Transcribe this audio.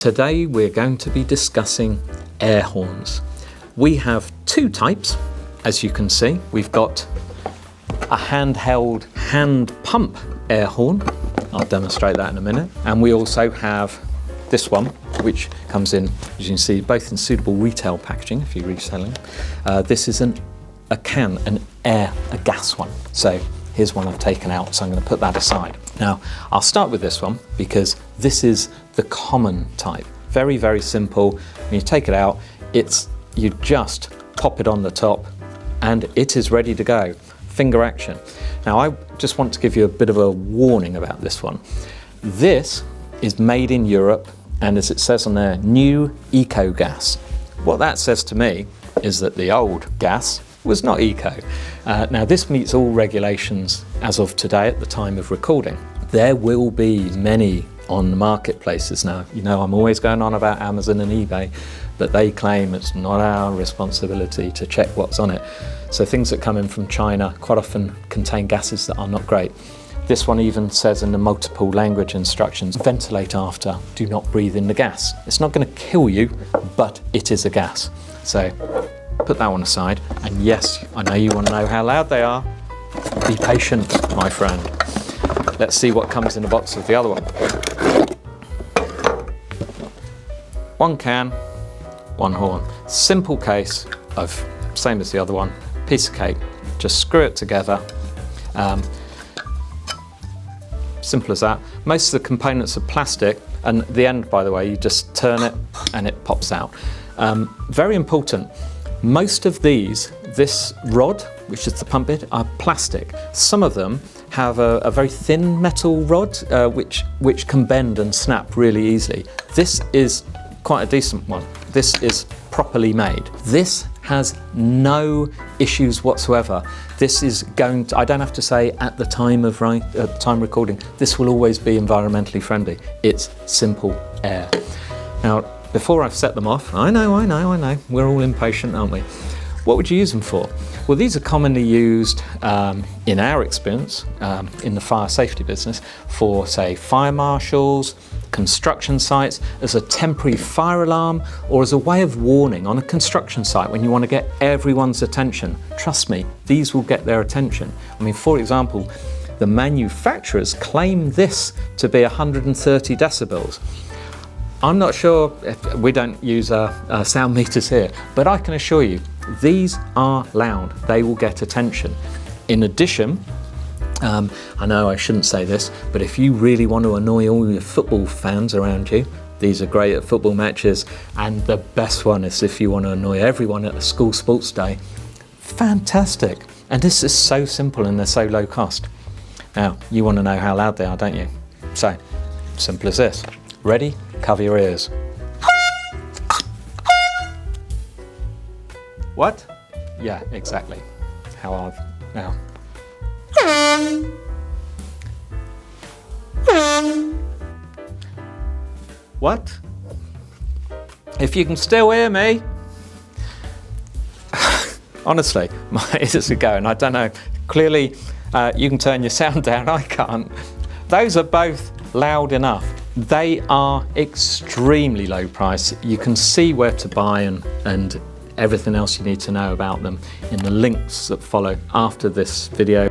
Today we're going to be discussing air horns. We have two types, as you can see. We've got a handheld hand pump air horn. I'll demonstrate that in a minute. And we also have this one, which comes in, as you can see, both in suitable retail packaging if you're reselling. This is a gas one. So here's one I've taken out, so I'm going to put that aside. Now, I'll start with this one because this is the common type. Very, very simple. When you take it out, you just pop it on the top and it is ready to go. Finger action. Now, I just want to give you a bit of a warning about this one. This is made in Europe, and as it says on there, new eco gas. What that says to me is that the old gas was not eco. Now, this meets all regulations as of today at the time of recording. There will be many on the marketplaces now. You know, I'm always going on about Amazon and eBay, but they claim it's not our responsibility to check what's on it. So things that come in from China quite often contain gases that are not great. This one even says in the multiple language instructions, ventilate after, do not breathe in the gas. It's not going to kill you, but it is a gas. So put that one aside. And yes, I know you want to know how loud they are. Be patient, my friend. Let's see what comes in the box of the other one. One can, one horn. Simple case of, same as the other one, piece of cake. Just screw it together. Simple as that. Most of the components are plastic, and the end, by the way, you just turn it and it pops out. Very important. Most of this rod, which is the pump bit, are plastic. Some of them have a very thin metal rod, which can bend and snap really easily. This is quite a decent one. This is properly made. This has no issues whatsoever. This is going to, I don't have to say at the time of recording, this will always be environmentally friendly. It's simple air. Now, before I've set them off, I know, we're all impatient, aren't we? What would you use them for? Well, these are commonly used, in our experience, in the fire safety business, for, say, fire marshals, construction sites, as a temporary fire alarm, or as a way of warning on a construction site when you want to get everyone's attention. Trust me, these will get their attention. I mean, for example, the manufacturers claim this to be 130 decibels. I'm not sure, if we don't use sound meters here, but I can assure you, these are loud. They will get attention. In addition, I know I shouldn't say this, but if you really want to annoy all your football fans around you, these are great at football matches, and the best one is if you want to annoy everyone at a school sports day. Fantastic. And this is so simple and they're so low cost. Now, you want to know how loud they are, don't you? So, simple as this. Ready? Cover your ears. What? Yeah, exactly. How I've now. What? If you can still hear me. Honestly, my ears are going. I don't know. Clearly, you can turn your sound down. I can't. Those are both loud enough. They are extremely low price. You can see where to buy and everything else you need to know about them in the links that follow after this video.